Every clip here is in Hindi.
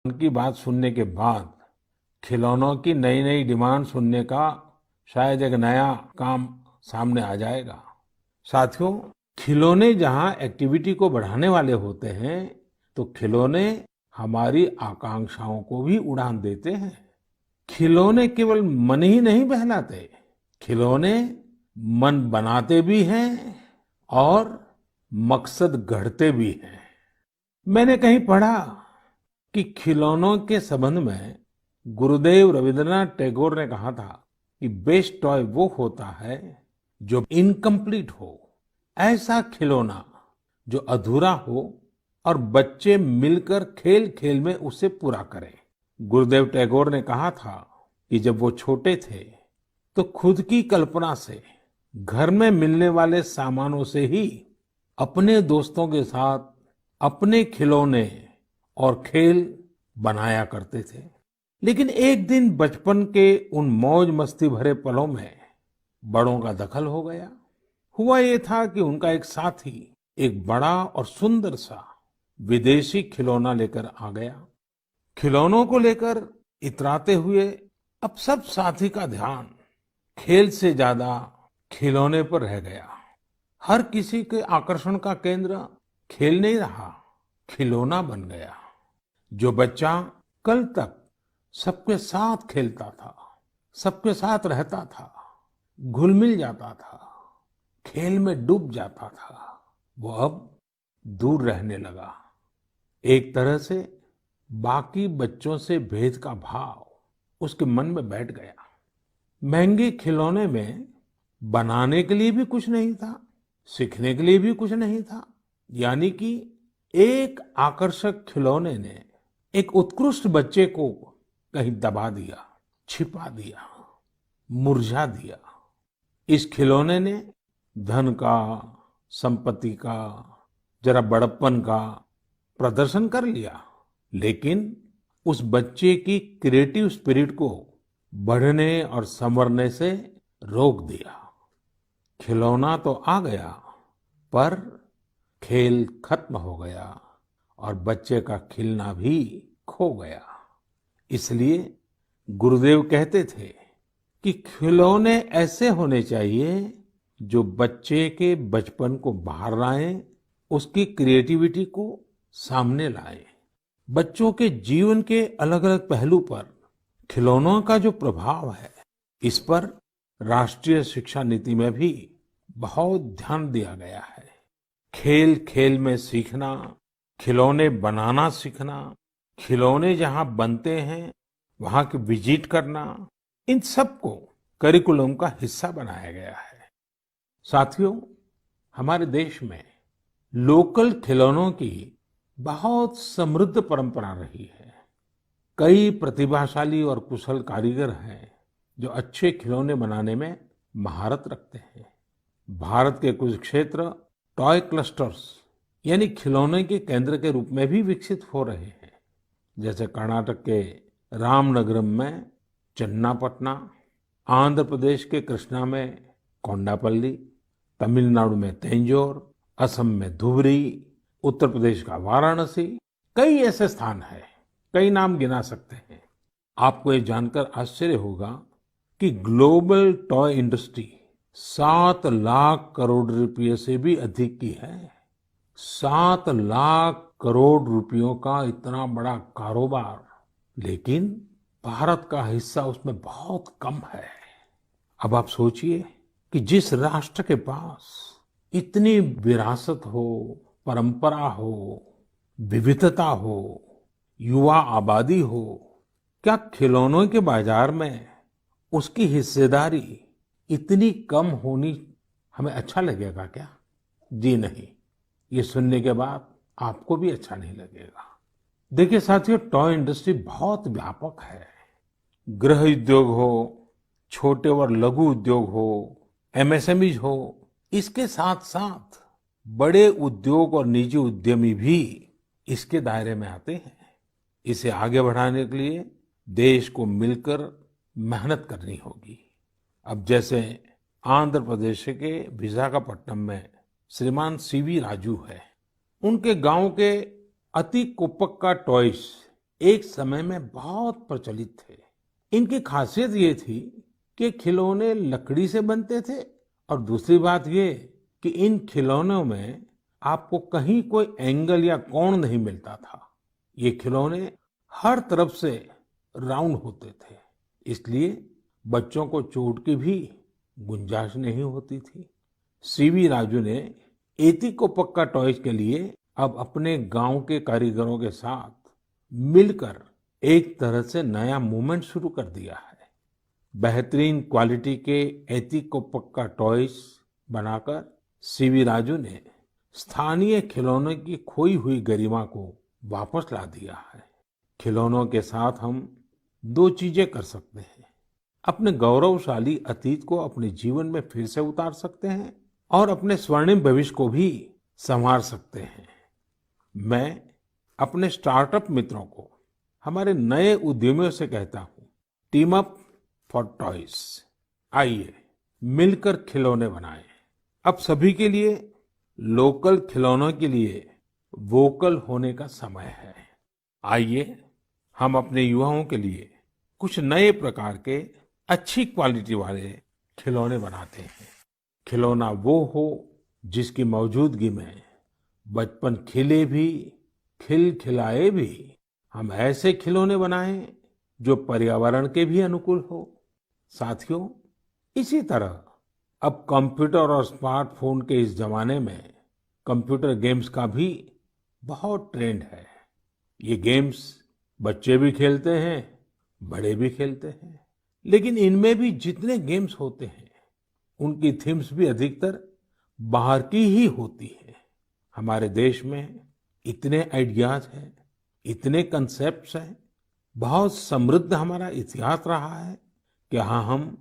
मन की बात सुनने के बाद खिलौनों की नई नई डिमांड सुनने का शायद एक नया काम सामने आ जाएगा। साथियों, खिलौने जहाँ एक्टिविटी को बढ़ाने वाले होते हैं, तो खिलौने हमारी आकांक्षाओं को भी उड़ान देते हैं। खिलौने केवल मन ही नहीं बहलाते, खिलौने मन बनाते भी हैं और मकसद गढ़ते भी हैं। मैंने कहीं पढ़ा कि खिलौनों के संबंध में गुरुदेव रविंद्रनाथ टैगोर ने कहा था कि बेस्ट टॉय वो होता है जो इनकम्प्लीट हो, ऐसा खिलौना जो अधूरा हो और बच्चे मिलकर खेल खेल में उसे पूरा करें। गुरुदेव टैगोर ने कहा था कि जब वो छोटे थे तो खुद की कल्पना से घर में मिलने वाले सामानों से ही अपने दोस्तों के साथ अपने खिलौने और खेल बनाया करते थे। लेकिन एक दिन बचपन के उन मौज मस्ती भरे पलों में बड़ों का दखल हो गया। हुआ ये था कि उनका एक साथी एक बड़ा और सुंदर सा विदेशी खिलौना लेकर आ गया। खिलौनों को लेकर इतराते हुए अब सब साथी का ध्यान खेल से ज्यादा खिलौने पर रह गया। हर किसी के आकर्षण का केंद्र खेल नहीं रहा, खिलौना बन गया। जो बच्चा कल तक सबके साथ खेलता था, सबके साथ रहता था, घुल मिल जाता था, खेल में डूब जाता था, वो अब दूर रहने लगा। एक तरह से बाकी बच्चों से भेद का भाव उसके मन में बैठ गया। महंगे खिलौने में बनाने के लिए भी कुछ नहीं था, सीखने के लिए भी कुछ नहीं था। यानी कि एक आकर्षक खिलौने ने एक उत्कृष्ट बच्चे को कहीं दबा दिया, छिपा दिया, मुरझा दिया। इस खिलौने ने धन का, संपत्ति का, जरा बड़प्पन का प्रदर्शन कर लिया, लेकिन उस बच्चे की क्रिएटिव स्पिरिट को बढ़ने और संवरने से रोक दिया। खिलौना तो आ गया, पर खेल खत्म हो गया और बच्चे का खिलना भी खो गया। इसलिए गुरुदेव कहते थे कि खिलौने ऐसे होने चाहिए जो बच्चे के बचपन को बाहर लाएं, उसकी क्रिएटिविटी को सामने लाएं। बच्चों के जीवन के अलग अलग पहलू पर खिलौनों का जो प्रभाव है, इस पर राष्ट्रीय शिक्षा नीति में भी बहुत ध्यान दिया गया है। खेल खेल में सीखना, खिलौने बनाना सीखना, खिलौने जहां बनते हैं वहां की विजिट करना, इन सबको करिकुलम का हिस्सा बनाया गया है। साथियों, हमारे देश में लोकल खिलौनों की बहुत समृद्ध परंपरा रही है। कई प्रतिभाशाली और कुशल कारीगर हैं जो अच्छे खिलौने बनाने में महारत रखते हैं। भारत के कुछ क्षेत्र टॉय क्लस्टर्स यानी खिलौने के केंद्र के रूप में भी विकसित हो रहे हैं। जैसे कर्नाटक के रामनगरम में चन्नापटना, आंध्र प्रदेश के कृष्णा में कोंडापल्ली, तमिलनाडु में तंजौर, असम में धुबरी, उत्तर प्रदेश का वाराणसी, कई ऐसे स्थान हैं, कई नाम गिना सकते हैं। आपको ये जानकर आश्चर्य होगा कि global toy industry 7 lakh crore रुपए से भी अधिक की है। 7 लाख करोड़ रुपयों का इतना बड़ा कारोबार, लेकिन भारत का हिस्सा उसमें बहुत कम है। अब आप सोचिए कि जिस राष्ट्र के पास इतनी विरासत हो, परंपरा हो, विविधता हो, युवा आबादी हो, क्या खिलौनों के बाजार में उसकी हिस्सेदारी इतनी कम होनी हमें अच्छा लगेगा क्या? जी नहीं, ये सुनने के बाद आपको भी अच्छा नहीं लगेगा। देखिए साथियों, टॉय इंडस्ट्री बहुत व्यापक है। गृह उद्योग हो, छोटे और लघु उद्योग हो, एमएसएमईज हो, इसके साथ साथ बड़े उद्योग और निजी उद्यमी भी इसके दायरे में आते हैं। इसे आगे बढ़ाने के लिए देश को मिलकर मेहनत करनी होगी। अब जैसे आंध्र प्रदेश के विशाखापट्टनम में श्रीमान सीवी राजू है। उनके गांव के अति कोपक्का टॉयज एक समय में बहुत प्रचलित थे। इनकी खासियत ये थी कि खिलौने लकड़ी से बनते थे और दूसरी बात ये कि इन खिलौनों में आपको कहीं कोई एंगल या कोण नहीं मिलता था। ये खिलौने हर तरफ से राउंड होते थे, इसलिए बच्चों को चोट की भी गुंजाइश नहीं होती थी। सीवी राजू ने एतिकोप्पका टॉयज के लिए अब अपने गांव के कारीगरों के साथ मिलकर एक तरह से नया मूवमेंट शुरू कर दिया है। बेहतरीन क्वालिटी के एतिकोप्पका टॉयज बनाकर सीवी राजू ने स्थानीय खिलौनों की खोई हुई गरिमा को वापस ला दिया है। खिलौनों के साथ हम दो चीजें कर सकते हैं। अपने गौरवशाली अतीत को अपने जीवन में फिर से उतार सकते हैं और अपने स्वर्णिम भविष्य को भी संवार सकते हैं। मैं अपने स्टार्टअप मित्रों को, हमारे नए उद्यमियों से कहता हूँ, टीम अप फॉर टॉयज। आइए मिलकर खिलौने बनाएं। अब सभी के लिए लोकल खिलौनों के लिए वोकल होने का समय है। आइए हम अपने युवाओं के लिए कुछ नए प्रकार के अच्छी क्वालिटी वाले खिलौने बनाते हैं। खिलौना वो हो जिसकी मौजूदगी में बचपन खिले भी, खिलखिलाए भी। हम ऐसे खिलौने बनाएं जो पर्यावरण के भी अनुकूल हो। साथियों, इसी तरह अब कंप्यूटर और स्मार्टफोन के इस जमाने में कंप्यूटर गेम्स का भी बहुत ट्रेंड है। ये गेम्स बच्चे भी खेलते हैं, बड़े भी खेलते हैं, लेकिन इनमें भी जितने गेम्स होते हैं उनकी थीम्स भी अधिकतर बाहर की ही होती है। हमारे देश में इतने आइडियाज हैं, इतने कंसेप्ट्स हैं, बहुत समृद्ध हमारा इतिहास रहा है। क्या हम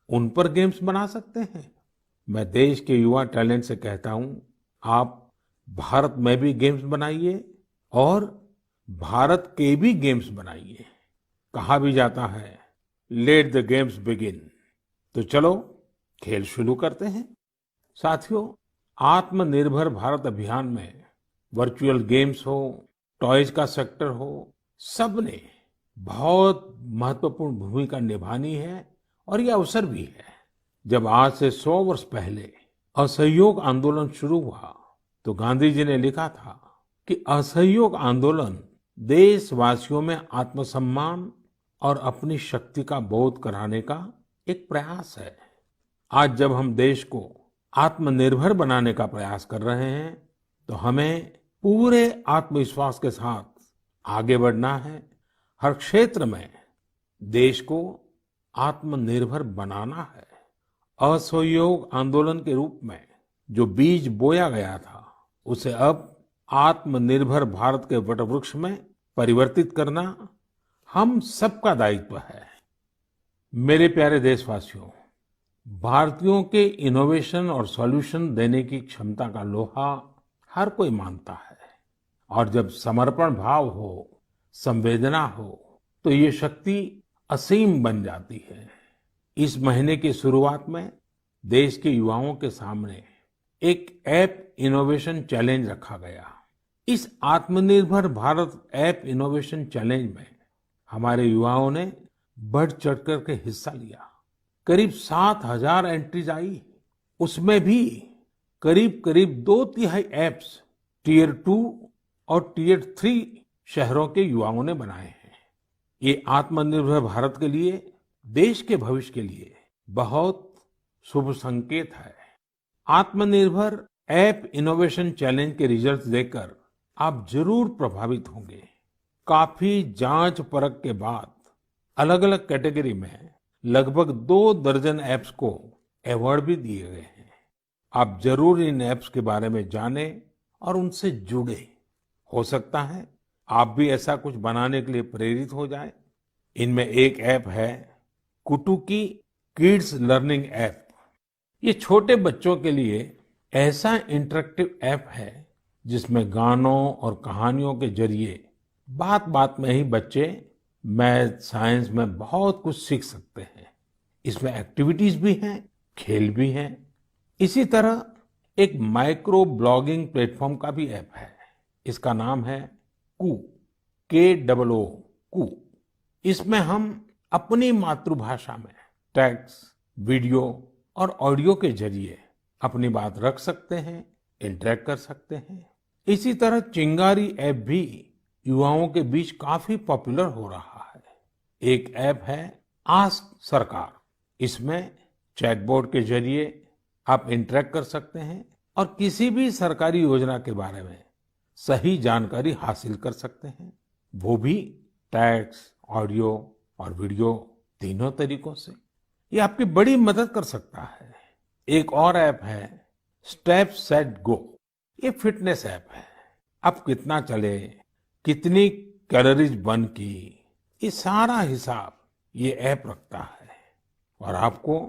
उन पर गेम्स बना सकते हैं? मैं देश के युवा टैलेंट से कहता हूं, आप भारत में भी गेम्स बनाइए और भारत के भी गेम्स बनाइए। कहा भी जाता है, लेट द गेम्स बिगिन। तो चलो खेल शुरू करते हैं। साथियों, आत्मनिर्भर भारत अभियान में वर्चुअल गेम्स हो, टॉयज का सेक्टर हो, सबने बहुत महत्वपूर्ण भूमिका निभानी है और ये अवसर भी है। जब आज से 100 वर्ष पहले असहयोग आंदोलन शुरू हुआ तो गांधी जी ने लिखा था कि असहयोग आंदोलन देशवासियों में आत्मसम्मान और अपनी शक्ति का बोध कराने का एक प्रयास है। आज जब हम देश को आत्मनिर्भर बनाने का प्रयास कर रहे हैं तो हमें पूरे आत्मविश्वास के साथ आगे बढ़ना है। हर क्षेत्र में देश को आत्मनिर्भर बनाना है। असहयोग आंदोलन के रूप में जो बीज बोया गया था उसे अब आत्मनिर्भर भारत के वटवृक्ष में परिवर्तित करना हम सबका दायित्व है। मेरे प्यारे देशवासियों, भारतीयों के इनोवेशन और सॉल्यूशन देने की क्षमता का लोहा हर कोई मानता है और जब समर्पण भाव हो, संवेदना हो, तो ये शक्ति असीम बन जाती है। इस महीने की शुरुआत में देश के युवाओं के सामने एक ऐप इनोवेशन चैलेंज रखा गया। इस आत्मनिर्भर भारत ऐप इनोवेशन चैलेंज में हमारे युवाओं ने बढ़ चढ़ करके हिस्सा लिया। करीब 7,000 एंट्रीज आई। उसमें भी करीब करीब 2/3 ऐप्स टियर 2 और टियर 3 शहरों के युवाओं ने बनाए हैं। ये आत्मनिर्भर भारत के लिए, देश के भविष्य के लिए बहुत शुभ संकेत है। आत्मनिर्भर ऐप इनोवेशन चैलेंज के रिजल्ट्स देखकर आप जरूर प्रभावित होंगे। काफी जांच परख के बाद अलग अलग कैटेगरी में लगभग 2 दर्जन ऐप्स को अवार्ड भी दिए गए हैं। आप जरूर इन ऐप्स के बारे में जानें और उनसे जुड़े। हो सकता है आप भी ऐसा कुछ बनाने के लिए प्रेरित हो जाए। इनमें एक ऐप है कुटुकी किड्स लर्निंग ऐप। ये छोटे बच्चों के लिए ऐसा इंटरेक्टिव ऐप है जिसमें गानों और कहानियों के जरिए बात बात में ही बच्चे मैथ, साइंस में बहुत कुछ सीख सकते हैं। इसमें एक्टिविटीज भी हैं, खेल भी हैं। इसी तरह एक माइक्रो ब्लॉगिंग प्लेटफॉर्म का भी ऐप है। इसका नाम है कू, KOO। कू। इसमें हम अपनी मातृभाषा में टेक्स्ट, वीडियो और ऑडियो के जरिए अपनी बात रख सकते हैं, इंटरेक्ट कर सकते हैं। इसी तरह चिंगारी ऐप भी युवाओं के बीच काफी पॉपुलर हो रहा है। एक ऐप है आस्क सरकार। इसमें चैटबॉट के जरिए आप इंटरेक्ट कर सकते हैं और किसी भी सरकारी योजना के बारे में सही जानकारी हासिल कर सकते हैं, वो भी टेक्स्ट, ऑडियो और वीडियो तीनों तरीकों से। ये आपकी बड़ी मदद कर सकता है। एक और ऐप है स्टेप सेट गो। ये फिटनेस ऐप है। आप कितना चले, कितनी कैलोरीज बर्न की, ये सारा हिसाब ये ऐप रखता है और आपको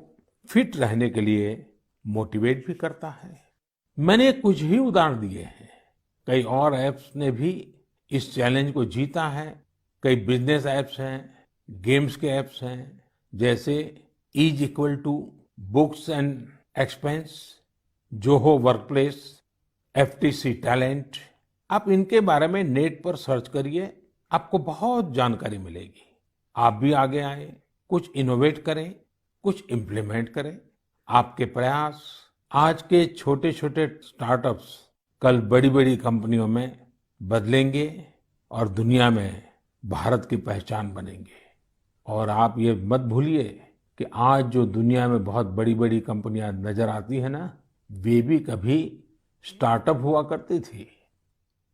फिट रहने के लिए मोटिवेट भी करता है। मैंने कुछ ही उदाहरण दिए हैं, कई और ऐप्स ने भी इस चैलेंज को जीता है। कई बिजनेस ऐप्स हैं, गेम्स के ऐप्स हैं, जैसे is equal to books and expense, Zoho workplace, FTC talent. आप इनके बारे में नेट पर सर्च करिए, आपको बहुत जानकारी मिलेगी। आप भी आगे आए, कुछ इनोवेट करें, कुछ इम्प्लीमेंट करें। आपके प्रयास आज के छोटे छोटे स्टार्टअप्स कल बड़ी बड़ी कंपनियों में बदलेंगे और दुनिया में भारत की पहचान बनेंगे। और आप ये मत भूलिए कि आज जो दुनिया में बहुत बड़ी बड़ी कंपनियां नजर आती है ना, वे भी कभी स्टार्टअप हुआ करती थी।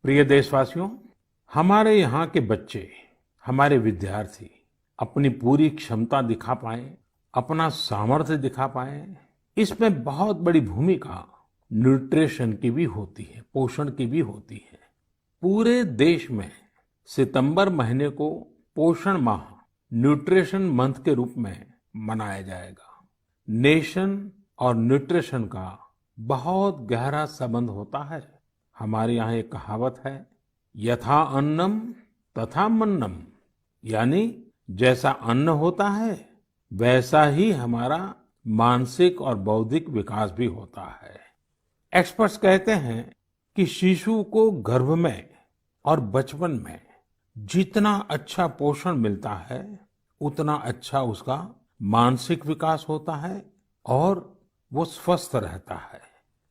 प्रिय देशवासियों, हमारे यहाँ के बच्चे, हमारे विद्यार्थी अपनी पूरी क्षमता दिखा पाए, अपना सामर्थ्य दिखा पाए, इसमें बहुत बड़ी भूमिका न्यूट्रिशन की भी होती है, पोषण की भी होती है। पूरे देश में सितंबर महीने को पोषण माह, न्यूट्रिशन मंथ के रूप में मनाया जाएगा। नेशन और न्यूट्रिशन का बहुत गहरा संबंध होता है। हमारे यहाँ एक कहावत है, यथा अन्नम तथा मन्नम, यानी जैसा अन्न होता है वैसा ही हमारा मानसिक और बौद्धिक विकास भी होता है। एक्सपर्ट्स कहते हैं कि शिशु को गर्भ में और बचपन में जितना अच्छा पोषण मिलता है, उतना अच्छा उसका मानसिक विकास होता है और वो स्वस्थ रहता है।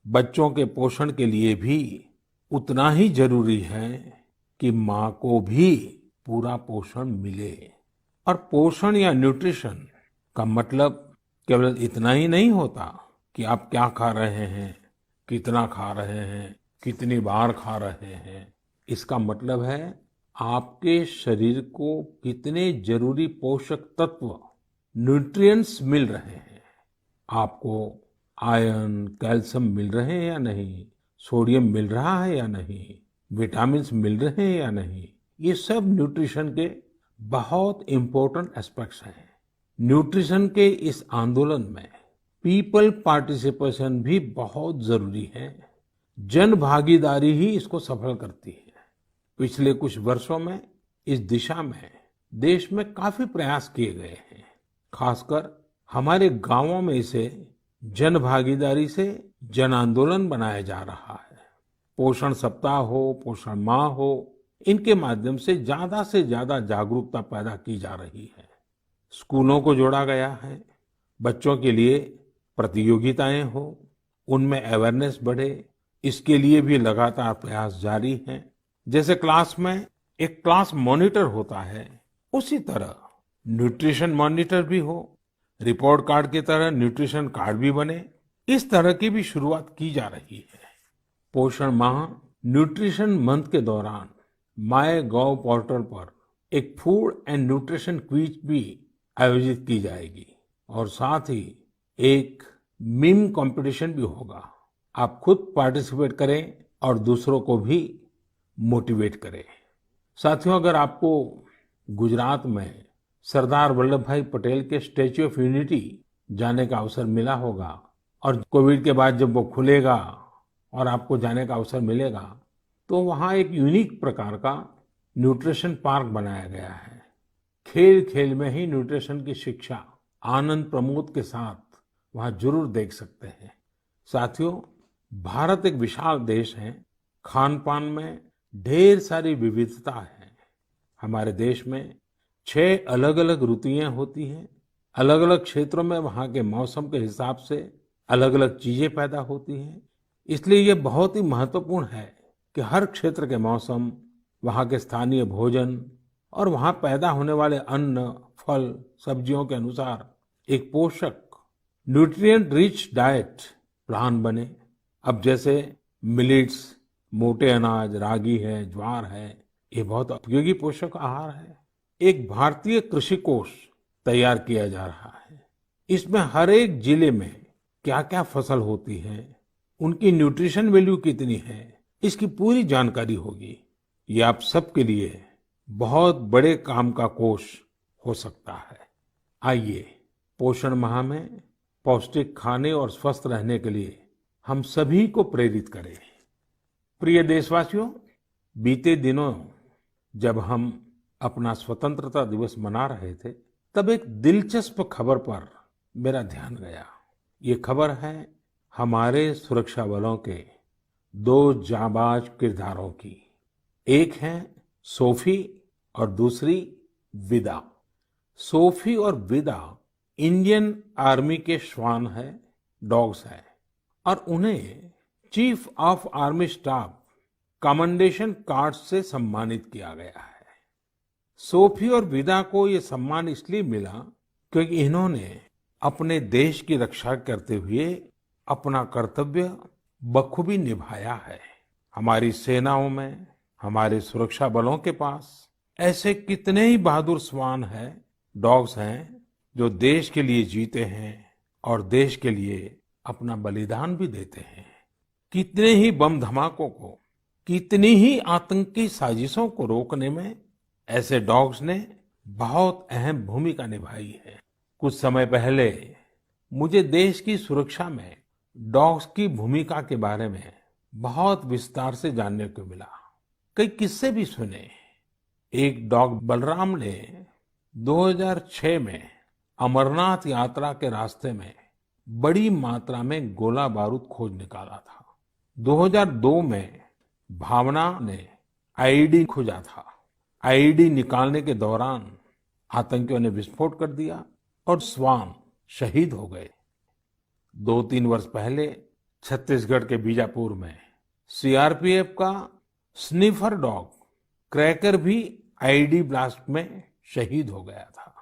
बच्चों के पोषण के लिए भी उतना ही जरूरी है कि माँ को भी पूरा पोषण मिले। और पोषण या न्यूट्रिशन का मतलब केवल इतना ही नहीं होता कि आप क्या खा रहे हैं, कितना खा रहे हैं, कितनी बार खा रहे हैं। इसका मतलब है आपके शरीर को कितने जरूरी पोषक तत्व, न्यूट्रिएंट्स मिल रहे हैं। आपको आयरन, कैल्शियम मिल रहे हैं या नहीं, सोडियम मिल रहा है या नहीं, विटामिन्स मिल रहे हैं या नहीं, ये सब न्यूट्रिशन के बहुत इंपॉर्टेंट एस्पेक्ट्स हैं। न्यूट्रिशन के इस आंदोलन में पीपल पार्टिसिपेशन भी बहुत जरूरी है। जन भागीदारी ही इसको सफल करती है। पिछले कुछ वर्षों में इस दिशा में देश में काफी प्रयास किए गए हैं। खासकर हमारे गांवों में इसे जन भागीदारी से जन आंदोलन बनाया जा रहा है। पोषण सप्ताह हो, पोषण माह हो, इनके माध्यम से ज्यादा जागरूकता पैदा की जा रही है। स्कूलों को जोड़ा गया है, बच्चों के लिए प्रतियोगिताएं हो, उनमें अवेयरनेस बढ़े, इसके लिए भी लगातार प्रयास जारी हैं। जैसे क्लास में एक क्लास मॉनिटर होता है, उसी तरह न्यूट्रिशन मॉनिटर भी हो, रिपोर्ट कार्ड की तरह न्यूट्रिशन कार्ड भी बने, इस तरह की भी शुरुआत की जा रही है। पोषण माह, न्यूट्रिशन मंथ के दौरान माय गॉव पोर्टल पर एक फूड एंड न्यूट्रिशन क्विज भी आयोजित की जाएगी और साथ ही एक मीम कंपटीशन भी होगा। आप खुद पार्टिसिपेट करें और दूसरों को भी मोटिवेट करें। साथियों, अगर आपको गुजरात में सरदार वल्लभ भाई पटेल के स्टैच्यू ऑफ यूनिटी जाने का अवसर मिला होगा और कोविड के बाद जब वो खुलेगा और आपको जाने का अवसर मिलेगा, तो वहाँ एक यूनिक प्रकार का न्यूट्रिशन पार्क बनाया गया है। खेल खेल में ही न्यूट्रिशन की शिक्षा आनंद प्रमोद के साथ वहाँ जरूर देख सकते हैं। साथियों, भारत एक विशाल देश है। खान पान में ढेर सारी विविधता है। हमारे देश में छह अलग अलग ऋतुएं होती हैं। अलग अलग क्षेत्रों में वहाँ के मौसम के हिसाब से अलग अलग चीजें पैदा होती हैं। इसलिए ये बहुत ही महत्वपूर्ण है कि हर क्षेत्र के मौसम, वहाँ के स्थानीय भोजन और वहाँ पैदा होने वाले अन्न, फल, सब्जियों के अनुसार एक पोषक, न्यूट्रिएंट रिच डाइट प्लान बने। अब जैसे मिलेट्स, मोटे अनाज, रागी है, ज्वार है, ये बहुत उपयोगी पोषक आहार है। एक भारतीय कृषि कोष तैयार किया जा रहा है। इसमें हर एक जिले में क्या क्या फसल होती है, उनकी न्यूट्रिशन वैल्यू कितनी है, इसकी पूरी जानकारी होगी। ये आप सबके लिए बहुत बड़े काम का कोष हो सकता है। आइए, पोषण माह में पौष्टिक खाने और स्वस्थ रहने के लिए हम सभी को प्रेरित करें। प्रिय देशवासियों, बीते दिनों जब हम अपना स्वतंत्रता दिवस मना रहे थे, तब एक दिलचस्प खबर पर मेरा ध्यान गया। ये खबर है हमारे सुरक्षा बलों के दो जाबाज किरदारों की। एक है सोफी और दूसरी विदा। सोफी और विदा इंडियन आर्मी के श्वान है, डॉग्स हैं, और उन्हें chief of army staff commendation card से सम्मानित किया गया है। सोफी और विदा को ये सम्मान इसलिए मिला क्योंकि इन्होंने अपने देश की रक्षा करते हुए अपना कर्तव्य बखूबी निभाया है। हमारी सेनाओं में, हमारे सुरक्षा बलों के पास ऐसे कितने ही बहादुर श्वान हैं, डॉग्स हैं, जो देश के लिए जीते हैं और देश के लिए अपना बलिदान भी देते हैं। कितने ही बम धमाकों को, कितनी ही आतंकी साजिशों को रोकने में ऐसे डॉग्स ने बहुत अहम भूमिका निभाई है। कुछ समय पहले मुझे देश की सुरक्षा में डॉग्स की भूमिका के बारे में बहुत विस्तार से जानने को मिला। कई किस्से भी सुने। एक डॉग बलराम ने 2006 में अमरनाथ यात्रा के रास्ते में बड़ी मात्रा में गोला बारूद खोज निकाला था। 2002 में भावना ने आईईडी खोजा था। आईईडी निकालने के दौरान आतंकियों ने विस्फोट कर दिया और श्वान शहीद हो गए। 2-3 वर्ष पहले छत्तीसगढ़ के बीजापुर में सीआरपीएफ का स्निफर डॉग क्रैकर भी आईईडी ब्लास्ट में शहीद हो गया था।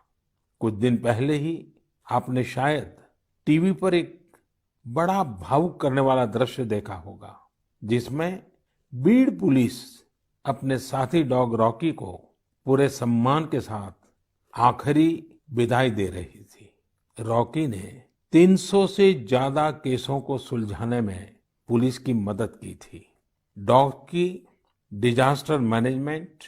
कुछ दिन पहले ही आपने शायद टीवी पर एक बड़ा भावुक करने वाला दृश्य देखा होगा, जिसमें बीड़ पुलिस अपने साथी डॉग रॉकी को पूरे सम्मान के साथ आखिरी विदाई दे रही थी। रॉकी ने 300 से ज्यादा केसों को सुलझाने में पुलिस की मदद की थी। डॉग की डिजास्टर मैनेजमेंट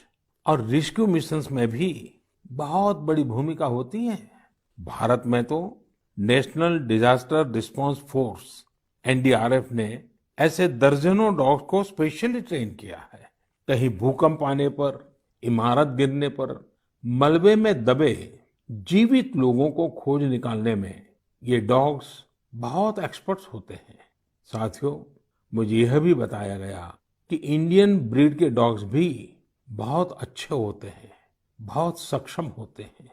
और रेस्क्यू मिशंस में भी बहुत बड़ी भूमिका होती है। भारत में तो national disaster response force NDRF ने ऐसे दर्जनों डॉग्स को स्पेशली ट्रेन किया है। कहीं भूकंप आने पर, इमारत गिरने पर, मलबे में दबे जीवित लोगों को खोज निकालने में ये डॉग्स बहुत एक्सपर्ट्स होते हैं। साथियों, मुझे यह भी बताया गया कि इंडियन ब्रीड के डॉग्स भी बहुत अच्छे होते हैं, बहुत सक्षम होते हैं।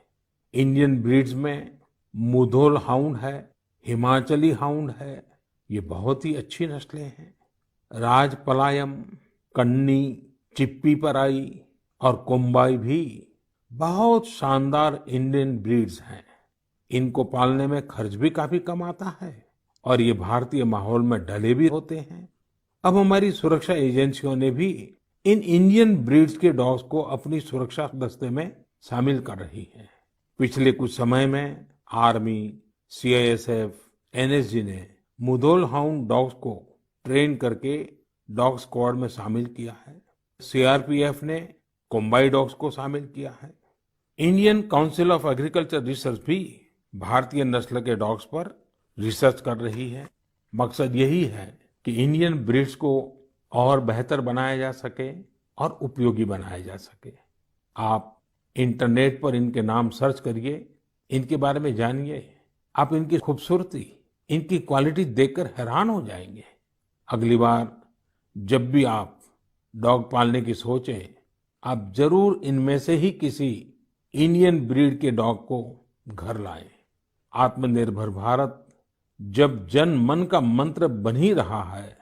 इंडियन ब्रीड्स में मुधोल हाउंड है, हिमाचली हाउंड है, ये बहुत ही अच्छी नस्लें हैं। राजपलायम, कन्नी, चिप्पी पराई और कोम्बाई भी बहुत शानदार इंडियन ब्रीड्स हैं। इनको पालने में खर्च भी काफी कम आता है और ये भारतीय माहौल में ढले भी होते हैं। अब हमारी सुरक्षा एजेंसियों ने भी इन इंडियन ब्रीड्स के डॉग्स को अपनी सुरक्षा दस्ते में शामिल कर रही है। पिछले कुछ समय में आर्मी, सीआईएसएफ, एनएसजी ने मुधोल हाउंड डॉग्स को ट्रेन करके डॉग स्क्वाड में शामिल किया है। सीआरपीएफ ने कोम्बाई डॉग्स को शामिल किया है। Indian council of agriculture research भी भारतीय नस्ल के डॉग्स पर रिसर्च कर रही है। मकसद यही है कि इंडियन ब्रीड्स को और बेहतर बनाया जा सके और उपयोगी बनाया जा सके। आप इंटरनेट पर इनके नाम सर्च करिए, इनके बारे में जानिए। आप इनकी खूबसूरती, इनकी क्वालिटी देखकर हैरान हो जाएंगे। अगली बार जब भी आप डॉग पालने की सोचें, आप जरूर इनमें से ही किसी इंडियन ब्रीड के डॉग को घर लाएं। आत्मनिर्भर भारत जब जन मन का मंत्र बन ही रहा है,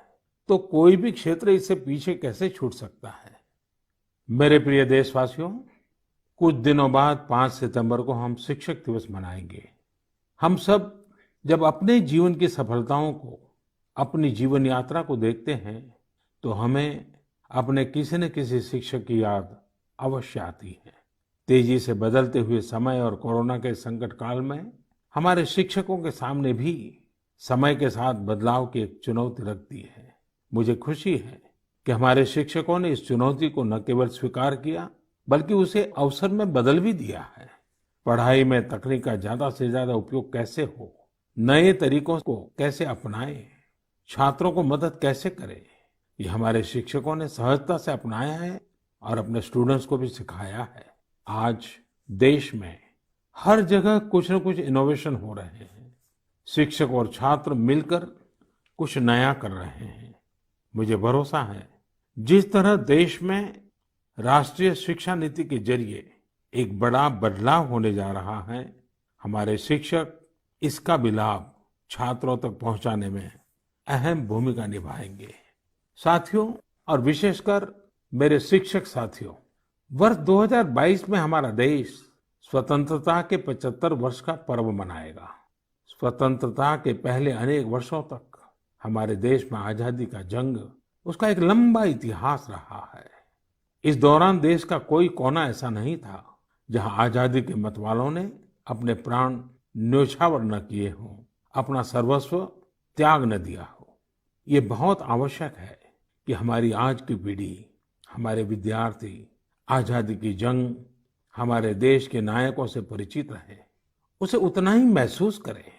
तो कोई भी क्षेत्र इससे पीछे कैसे छूट सकता है। मेरे प्रिय देशवासियों, कुछ दिनों बाद 5 सितंबर को हम शिक्षक दिवस मनाएंगे। हम सब जब अपने जीवन की सफलताओं को, अपनी जीवन यात्रा को देखते हैं, तो हमें अपने किसी न किसी शिक्षक की याद अवश्य आती है। तेजी से बदलते हुए समय और कोरोना के संकट काल में हमारे शिक्षकों के सामने भी समय के साथ बदलाव की एक चुनौती रख दी है। मुझे खुशी है कि हमारे शिक्षकों ने इस चुनौती को न केवल स्वीकार किया, बल्कि उसे अवसर में बदल भी दिया है। पढ़ाई में तकनीक का ज्यादा से ज्यादा उपयोग कैसे हो, नए तरीकों को कैसे अपनाएं, छात्रों को मदद कैसे करें, ये हमारे शिक्षकों ने सहजता से अपनाया है और अपने स्टूडेंट्स को भी सिखाया है। आज देश में हर जगह कुछ न कुछ इनोवेशन हो रहे हैं। शिक्षक और छात्र मिलकर कुछ नया कर रहे हैं। मुझे भरोसा है, जिस तरह देश में राष्ट्रीय शिक्षा नीति के जरिए एक बड़ा बदलाव होने जा रहा है, हमारे शिक्षक इसका भी लाभ छात्रों तक पहुंचाने में अहम भूमिका निभाएंगे। साथियों, और विशेषकर मेरे शिक्षक साथियों, वर्ष 2022 में हमारा देश स्वतंत्रता के 75 वर्ष का पर्व मनाएगा। स्वतंत्रता के पहले अनेक वर्षों तक हमारे देश में आजादी का जंग, उसका एक लंबा इतिहास रहा है। इस दौरान देश का कोई कोना ऐसा नहीं था जहां आजादी के मतवालों ने अपने प्राण न्योछावर न किए हों, अपना सर्वस्व त्याग न दिया हो। ये बहुत आवश्यक है कि हमारी आज की पीढ़ी, हमारे विद्यार्थी आजादी की जंग, हमारे देश के नायकों से परिचित रहे, उसे उतना ही महसूस करें।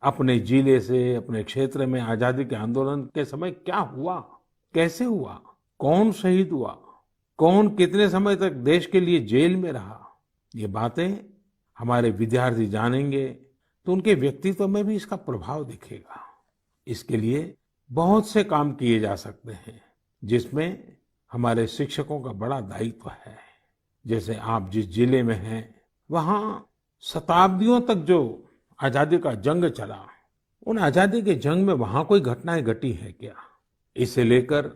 अपने जिले से, अपने क्षेत्र में आजादी के आंदोलन के समय क्या हुआ, कैसे हुआ, कौन शहीद हुआ, कौन कितने समय तक देश के लिए जेल में रहा, ये बातें हमारे विद्यार्थी जानेंगे तो उनके व्यक्तित्व में भी इसका प्रभाव दिखेगा। इसके लिए बहुत से काम किए जा सकते हैं, जिसमें हमारे शिक्षकों का बड़ा दायित्व है। जैसे आप जिस जिले में हैं, वहां शताब्दियों तक जो आजादी का जंग चला, उन आजादी के जंग में वहां कोई घटनाएं घटी है क्या, इसे लेकर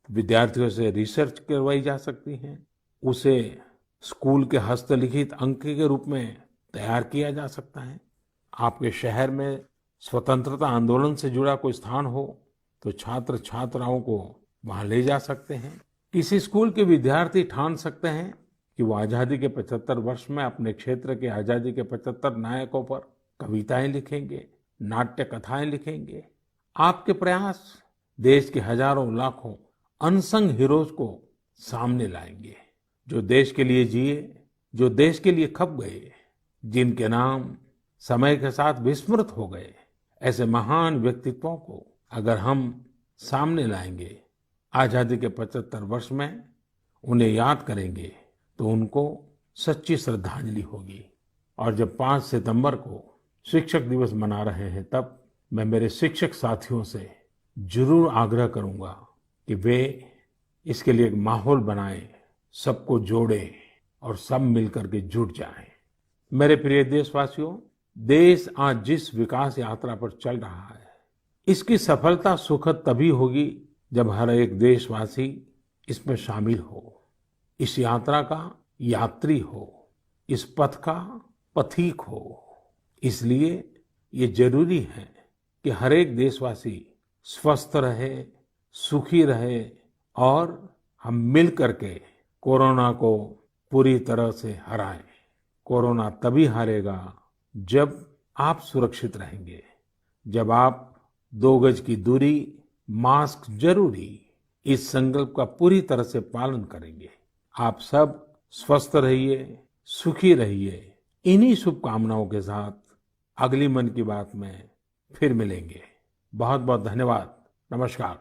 विद्यार्थियों से रिसर्च करवाई जा सकती है। उसे स्कूल के हस्तलिखित अंक के रूप में तैयार किया जा सकता है। आपके शहर में स्वतंत्रता आंदोलन से जुड़ा कोई स्थान हो तो छात्र छात्राओं को वहां ले जा सकते हैं। किसी स्कूल के विद्यार्थी ठान सकते हैं कि वो आजादी के 75 वर्ष में अपने क्षेत्र के आजादी के 75 नायकों पर कविताएं लिखेंगे, नाट्य कथाएं लिखेंगे। आपके प्रयास देश के हजारों लाखों अनसंग हीरोज को सामने लाएंगे, जो देश के लिए जिए, जो देश के लिए खप गए, जिनके नाम समय के साथ विस्मृत हो गए। ऐसे महान व्यक्तित्वों को अगर हम सामने लाएंगे, आजादी के 75 वर्ष में उन्हें याद करेंगे, तो उनको सच्ची श्रद्धांजलि होगी। और जब 5 सितंबर को शिक्षक दिवस मना रहे हैं, तब मैं मेरे शिक्षक साथियों से जरूर आग्रह करूंगा कि वे इसके लिए एक माहौल बनाएं, सबको जोड़ें और सब मिलकर के जुट जाएं। मेरे प्रिय देशवासियों, देश आज जिस विकास यात्रा पर चल रहा है, इसकी सफलता सुखद तभी होगी जब हर एक देशवासी इसमें शामिल हो, इस यात्रा का यात्री हो, इस पथ का पथिक हो। इसलिए ये जरूरी है कि हर एक देशवासी स्वस्थ रहे, सुखी रहे और हम मिल करके कोरोना को पूरी तरह से हराएं। कोरोना तभी हारेगा जब आप सुरक्षित रहेंगे, जब आप 2 गज की दूरी, मास्क जरूरी, इस संकल्प का पूरी तरह से पालन करेंगे। आप सब स्वस्थ रहिए, सुखी रहिए। इन्हीं शुभकामनाओं के साथ अगली मन की बात में फिर मिलेंगे। बहुत बहुत धन्यवाद। नमस्कार।